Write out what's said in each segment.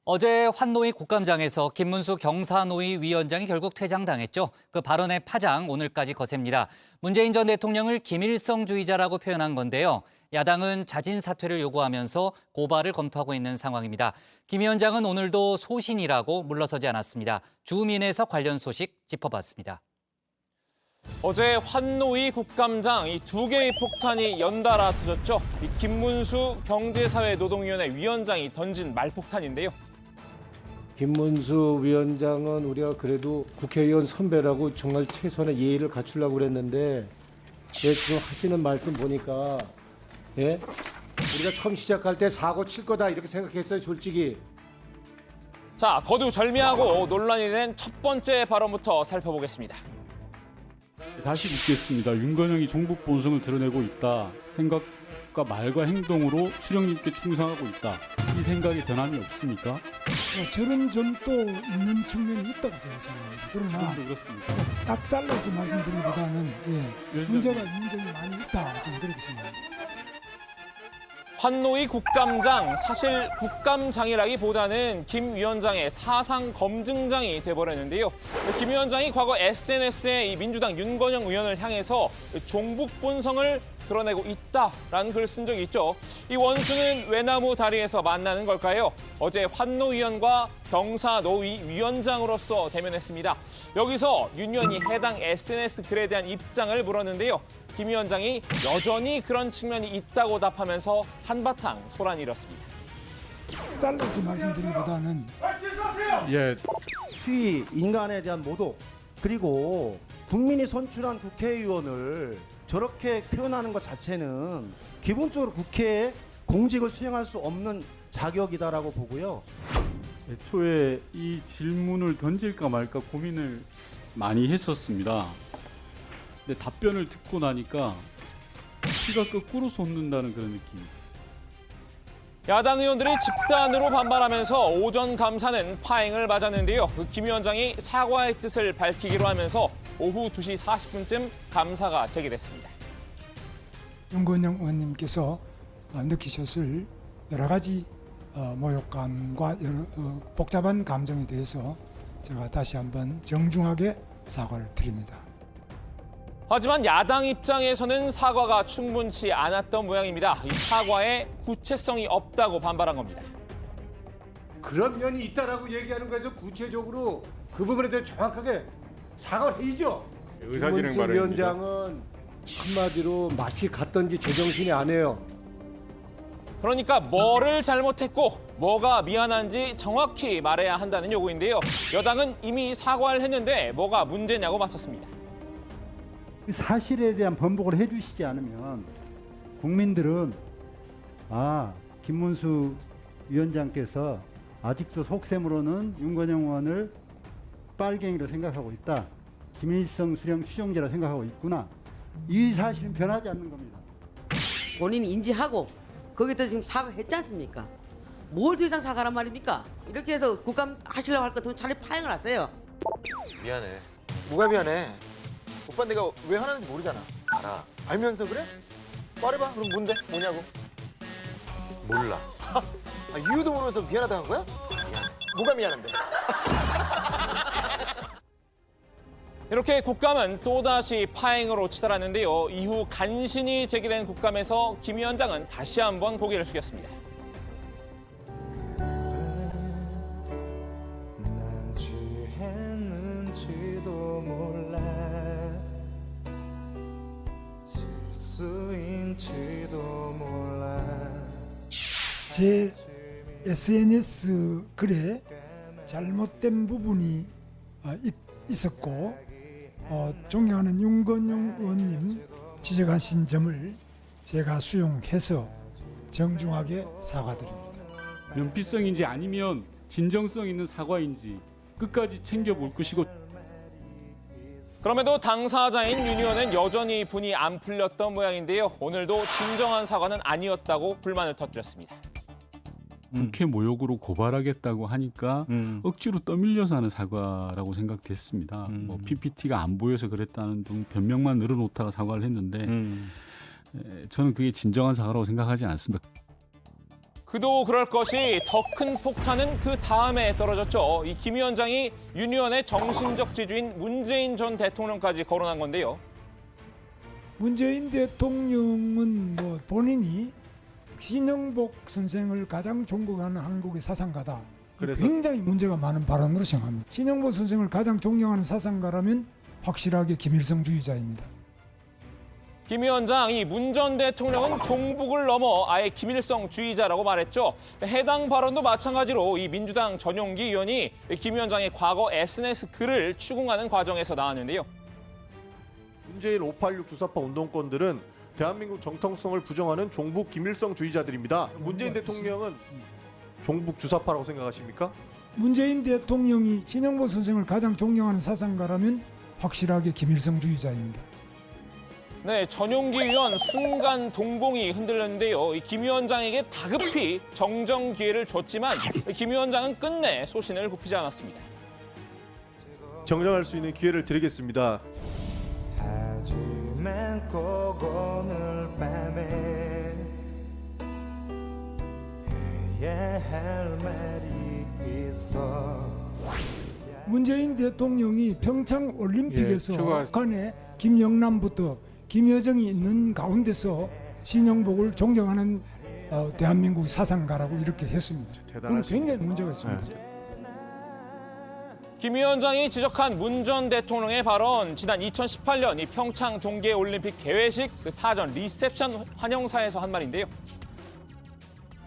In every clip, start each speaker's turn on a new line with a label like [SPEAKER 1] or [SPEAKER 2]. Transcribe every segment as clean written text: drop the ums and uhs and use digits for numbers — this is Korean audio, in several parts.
[SPEAKER 1] 어제 환노위 국감장에서 김문수 경사노위 위원장이 결국 퇴장당했죠. 그 발언의 파장 오늘까지 거셉니다. 문재인 전 대통령을 김일성주의자라고 표현한 건데요. 야당은 자진 사퇴를 요구하면서 고발을 검토하고 있는 상황입니다. 김 위원장은 오늘도 소신이라고 물러서지 않았습니다. 주민에서 관련 소식 짚어봤습니다.
[SPEAKER 2] 어제 환노위 국감장 이 두 개의 폭탄이 연달아 터졌죠. 이 김문수 경제사회노동위원회 위원장이 던진 말폭탄인데요.
[SPEAKER 3] 김문수 위원장은 우리가 그래도 국회의원 선배라고 정말 최소한의 예의를 갖추려고 그랬는데 지금 하시는 말씀 보니까 우리가 처음 시작할 때 사고 칠 거다 이렇게 생각했어요, 솔직히.
[SPEAKER 2] 자, 거두절미하고 논란이 된 첫 번째 발언부터 살펴보겠습니다.
[SPEAKER 4] 다시 묻겠습니다. 윤건영이 종북 본성을 드러내고 있다. 생각과 말과 행동으로 수령님께 충성하고 있다. 이 생각에 변함이 없습니까?
[SPEAKER 5] 저런 점도 있는 측면이 있다고 제가 생각합니다. 그러나
[SPEAKER 4] 지금도 그렇습니까?
[SPEAKER 5] 딱 잘라서 말씀드리기보다는 문제가 인정이 많이 있다. 저는 그렇게 생각합니다.
[SPEAKER 2] 환노위 국감장, 사실 국감장이라기보다는 김 위원장의 사상 검증장이 돼버렸는데요. 김 위원장이 과거 SNS에 이 민주당 윤건영 의원을 향해서 종북 본성을 드러내고 있다라는 글을 쓴 적이 있죠. 이 원수는 외나무 다리에서 만나는 걸까요? 어제 환노위원과 경사노위 위원장으로서 대면했습니다. 여기서 윤 의원이 해당 SNS 글에 대한 입장을 물었는데요. 김 위원장이 여전히 그런 측면이 있다고 답하면서 한바탕 소란이 일었습니다.
[SPEAKER 5] 잘라서 말씀드리기보다는
[SPEAKER 6] 수위 인간에 대한 모독, 그리고 국민이 선출한 국회의원을 저렇게 표현하는 것 자체는 기본적으로 국회에 공직을 수행할 수 없는 자격이다라고 보고요.
[SPEAKER 4] 애초에 이 질문을 던질까 말까 고민을 많이 했었습니다. 근데 답변을 듣고 나니까 피가 거꾸로 솟는다는 그런 느낌입니다.
[SPEAKER 2] 야당 의원들이 집단으로 반발하면서 오전 감사는 파행을 맞았는데요. 김 위원장이 사과의 뜻을 밝히기로 하면서 오후 2시 40분쯤 감사가 재개됐습니다.
[SPEAKER 5] 윤건영 의원님께서 느끼셨을 여러 가지 모욕감과 여러 복잡한 감정에 대해서 제가 다시 한번 정중하게 사과를 드립니다.
[SPEAKER 2] 하지만 야당 입장에서는 사과가 충분치 않았던 모양입니다. 이 사과에 구체성이 없다고 반발한 겁니다.
[SPEAKER 3] 그런 면이 있다라고 얘기하는 거에서 구체적으로 그 부분에 대해 정확하게 사과를 해야죠.
[SPEAKER 7] 의사진행
[SPEAKER 3] 김문수
[SPEAKER 7] 발언입니다.
[SPEAKER 3] 위원장은 한마디로 맛이 갔던지 제정신이 아니에요.
[SPEAKER 2] 그러니까 뭐를 잘못했고 뭐가 미안한지 정확히 말해야 한다는 요구인데요. 여당은 이미 사과를 했는데 뭐가 문제냐고 맞섰습니다.
[SPEAKER 8] 사실에 대한 번복을 해주시지 않으면 국민들은 김문수 위원장께서 아직도 속셈으로는 윤건영 의원을 빨갱이로 생각하고 있다. 김일성 수령 추종자라 생각하고 있구나. 이 사실은 변하지 않는 겁니다.
[SPEAKER 9] 본인이 인지하고 거기다 지금 사과했지 않습니까? 뭘 더 이상 사과란 말입니까? 이렇게 해서 국감 하시려고 할 것 같으면 차라리 파행을 하세요.
[SPEAKER 10] 미안해. 뭐가 미안해? 오빠 내가 왜 화나는지 모르잖아. 알아. 알면서 그래? 말해봐. 그럼 뭔데? 뭐냐고? 몰라. 이유도 모르면서 미안하다 한 거야? 미안해. 뭐가 미안한데?
[SPEAKER 2] 이렇게 국감은 또다시 파행으로 치달았는데요. 이후 간신히 제기된 국감에서 김 위원장은 다시 한번 고개를 숙였습니다.
[SPEAKER 11] 난 취했는지도 몰라 실수인지도 몰라
[SPEAKER 5] 제 SNS 글에 잘못된 부분이 있었고 존경하는 윤건영 의원님 지적하신 점을 제가 수용해서 정중하게 사과드립니다.
[SPEAKER 4] 면피성인지 아니면 진정성 있는 사과인지 끝까지 챙겨볼 것이고
[SPEAKER 2] 그럼에도 당사자인 윤 의원은 여전히 분이 안 풀렸던 모양인데요. 오늘도 진정한 사과는 아니었다고 불만을 터뜨렸습니다.
[SPEAKER 4] 국회 모욕으로 고발하겠다고 하니까 억지로 떠밀려서 하는 사과라고 생각됐습니다. 뭐 PPT가 안 보여서 그랬다는 등 변명만 늘어놓다가 사과를 했는데 저는 그게 진정한 사과라고 생각하지 않습니다.
[SPEAKER 2] 그도 그럴 것이 더 큰 폭탄은 그 다음에 떨어졌죠. 이 김 위원장이 윤 의원의 정신적 지주인 문재인 전 대통령까지 거론한 건데요.
[SPEAKER 5] 문재인 대통령은 뭐 본인이 신영복 선생을 가장 존경하는 한국의 사상가다.
[SPEAKER 6] 그래서-
[SPEAKER 5] 굉장히 문제가 많은 발언으로 생각합니다. 신영복 선생을 가장 존경하는 사상가라면 확실하게 김일성주의자입니다.
[SPEAKER 2] 김 위원장, 이 문 전 대통령은 종북을 넘어 아예 김일성주의자라고 말했죠. 해당 발언도 마찬가지로 이 민주당 전용기 의원이 김 위원장의 과거 SNS 글을 추궁하는 과정에서 나왔는데요.
[SPEAKER 7] 문재인 586 주사파 운동권들은 대한민국 정통성을 부정하는 종북 김일성주의자들입니다. 문재인 대통령은 종북 주사파라고 생각하십니까?
[SPEAKER 5] 문재인 대통령이 신영복 선생을 가장 존경하는 사상가라면 확실하게 김일성주의자입니다.
[SPEAKER 2] 네, 전용기 의원 순간 동공이 흔들렸는데요. 이 김 위원장에게 다급히 정정 기회를 줬지만 김 위원장은 끝내 소신을 굽히지 않았습니다.
[SPEAKER 7] 정정할 수 있는 기회를 드리겠습니다.
[SPEAKER 11] 하지만 꼭 오늘 밤에 해야 할 말이 있어.
[SPEAKER 5] 문재인 대통령이 평창 올림픽에서 북한의 김영남부터 김여정이 있는 가운데서 신영복을 존경하는 대한민국 사상가라고 이렇게 했습니다. 그건 굉장히 문제가 있습니다.
[SPEAKER 2] 김 위원장이 지적한 문 전 대통령의 발언, 지난 2018년 이 평창 동계올림픽 개회식 그 사전 리셉션 환영사에서 한 말인데요.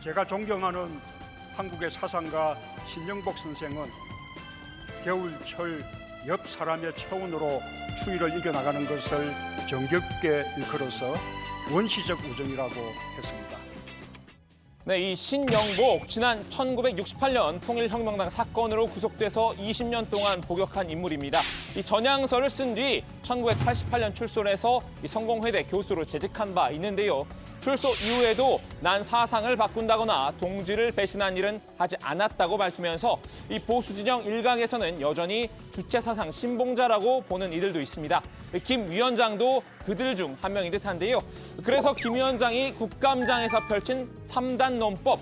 [SPEAKER 12] 제가 존경하는 한국의 사상가 신영복 선생은 겨울철 옆 사람의 체온으로 추위를 이겨나가는 것을 정겹게 일컬어서 원시적 우정이라고 했습니다.
[SPEAKER 2] 네, 이 신영복, 지난 1968년 통일혁명당 사건으로 구속돼서 20년 동안 복역한 인물입니다. 이 전향서를 쓴 뒤 1988년 출소해서 이 성공회대 교수로 재직한 바 있는데요. 출소 이후에도 난 사상을 바꾼다거나 동지를 배신한 일은 하지 않았다고 밝히면서 이 보수 진영 일각에서는 여전히 주체 사상 신봉자라고 보는 이들도 있습니다. 김 위원장도 그들 중 한 명인 듯한데요. 그래서 김 위원장이 국감장에서 펼친 3단 논법.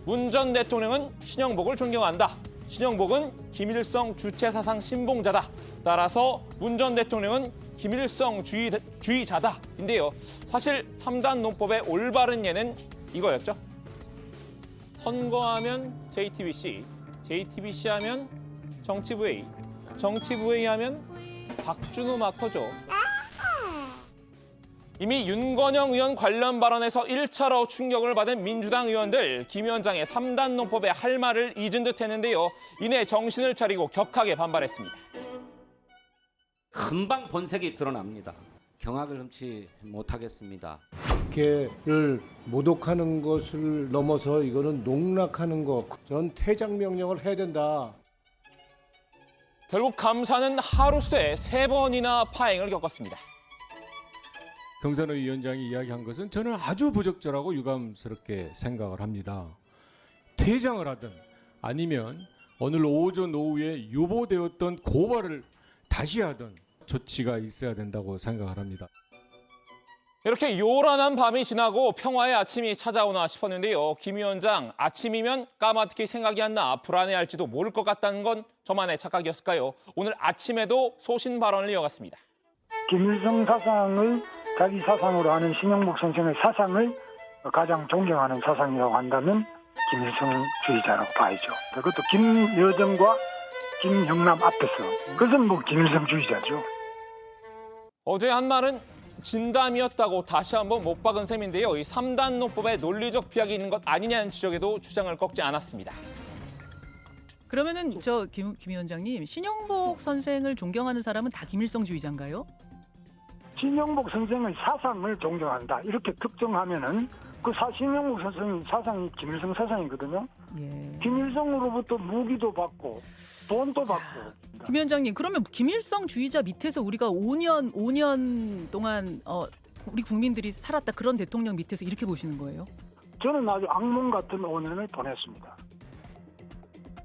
[SPEAKER 2] 문 전 대통령은 신영복을 존경한다. 신영복은 김일성 주체 사상 신봉자다. 따라서 문 전 대통령은 김일성주의자다인데요. 사실 3단 논법의 올바른 예는 이거였죠. 선거하면 JTBC, JTBC 하면 정치부회의, 정치부회의 하면 박준호 마커죠. 이미 윤건영 의원 관련 발언에서 1차로 충격을 받은 민주당 의원들, 김 위원장의 3단 논법에 할 말을 잊은 듯 했는데요. 이내 정신을 차리고 격하게 반발했습니다.
[SPEAKER 13] 금방 본색이 드러납니다. 경악을 흠치 못하겠습니다.
[SPEAKER 3] 국회를 모독하는 것을 넘어서 이거는 농락하는 것, 저는 퇴장 명령을 해야 된다.
[SPEAKER 2] 결국 감사는 하루 새 3번이나 파행을 겪었습니다.
[SPEAKER 14] 경산의 위원장이 이야기한 것은 저는 아주 부적절하고 유감스럽게 생각을 합니다. 퇴장을 하든 아니면 오늘 오전 오후에 유보되었던 고발을 다시 하든 조치가 있어야 된다고 생각을 합니다.
[SPEAKER 2] 이렇게 요란한 밤이 지나고 평화의 아침이 찾아오나 싶었는데요. 김 위원장, 아침이면 까마득히 생각이 안 나 불안해할지도 모를 것 같다는 건 저만의 착각이었을까요? 오늘 아침에도 소신 발언을 이어갔습니다.
[SPEAKER 5] 김일성 사상을 자기 사상으로 하는 신영복 선생의 사상을 가장 존경하는 사상이라고 한다면 김일성주의자라고 봐야죠. 그것도 김여정과 김영남 앞에서 그것은 뭐 김일성주의자죠.
[SPEAKER 2] 어제 한 말은 진담이었다고 다시 한번 못 박은 셈인데요. 이 3단 논법에 논리적 비약이 있는 것 아니냐는 지적에도 주장을 꺾지 않았습니다.
[SPEAKER 15] 그러면은 김 위원장님, 신영복 선생을 존경하는 사람은 다 김일성주의자인가요?
[SPEAKER 5] 신영복 선생의 사상을 존경한다 이렇게 특정하면은 그 신영복 선생의 사상이 김일성 사상이거든요.
[SPEAKER 15] 예.
[SPEAKER 5] 김일성으로부터 무기도 받고 돈도 받고.
[SPEAKER 15] 김 위원장님, 그러면 김일성주의자 밑에서 우리가 5년 동안 우리 국민들이 살았다, 그런 대통령 밑에서 이렇게 보시는 거예요?
[SPEAKER 5] 저는 아주 악몽 같은 5년을 보냈습니다.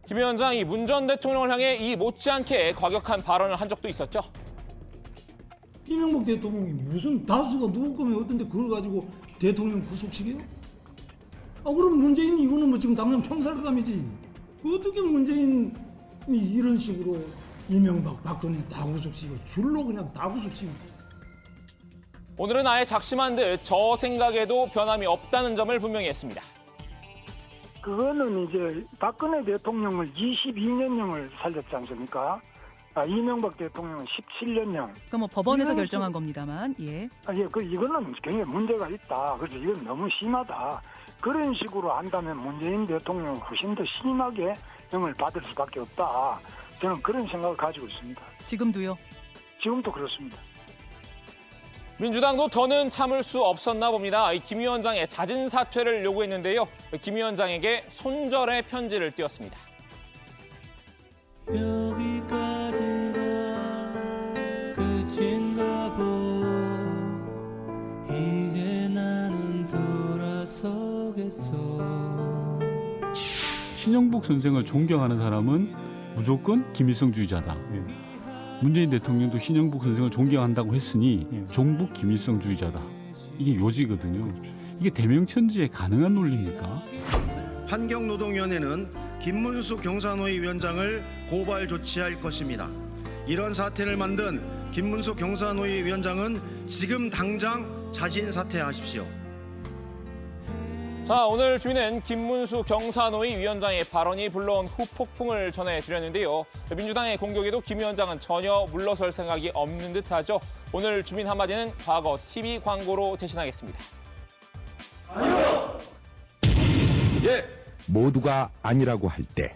[SPEAKER 2] 김 위원장이 문 전 대통령을 향해 이 못지않게 과격한 발언을 한 적도 있었죠.
[SPEAKER 16] 이명박 대통령이 무슨 다수가 누구 거면 어떤데 그걸 가지고 대통령 구속시켜요? 그럼 문재인 이거는 뭐 지금 당장 총살감이지. 어떻게 문재인이 이런 식으로 이명박, 박근혜 다 구속시키고 줄로 그냥 다 구속시키고.
[SPEAKER 2] 오늘은 아예 작심한 듯 저 생각에도 변함이 없다는 점을 분명히 했습니다.
[SPEAKER 5] 그거는 이제 박근혜 대통령을 22년형을 살렸지 않습니까? 이명박 대통령은 17년형.
[SPEAKER 15] 그러니까 뭐 법원에서 결정한 겁니다만, 예.
[SPEAKER 5] 이거는 굉장히 문제가 있다. 그래서 이건 너무 심하다. 그런 식으로 한다면 문재인 대통령은 훨씬 더 심하게 형을 받을 수밖에 없다. 저는 그런 생각을 가지고 있습니다.
[SPEAKER 15] 지금도요?
[SPEAKER 5] 지금도 그렇습니다.
[SPEAKER 2] 민주당도 더는 참을 수 없었나 봅니다. 김 위원장의 잦은 사퇴를 요구했는데요. 김 위원장에게 손절의 편지를 띄웠습니다.
[SPEAKER 11] 여기까지가 끝인가 보. 이제 나는 돌아서겠어.
[SPEAKER 4] 신영복 선생을 존경하는 사람은 무조건 김일성주의자다. 문재인 대통령도 신영복 선생을 존경한다고 했으니 종북 김일성주의자다. 이게 요지거든요. 이게 대명천지에 가능한 논리입니까?
[SPEAKER 6] 환경노동위원회는 김문수 경사노위 위원장을 고발 조치할 것입니다. 이런 사태를 만든 김문수 경사노위 위원장은 지금 당장 자진 사퇴하십시오.
[SPEAKER 2] 자, 오늘 주민은 김문수 경사노위 위원장의 발언이 불러온 후폭풍을 전해드렸는데요. 민주당의 공격에도 김 위원장은 전혀 물러설 생각이 없는 듯하죠. 오늘 주민 한마디는 과거 TV 광고로 대신하겠습니다.
[SPEAKER 17] 예! 모두가 아니라고 할 때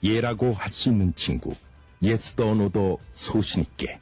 [SPEAKER 17] 예라고 할 수 있는 친구, 예스도 노도 소신 있게.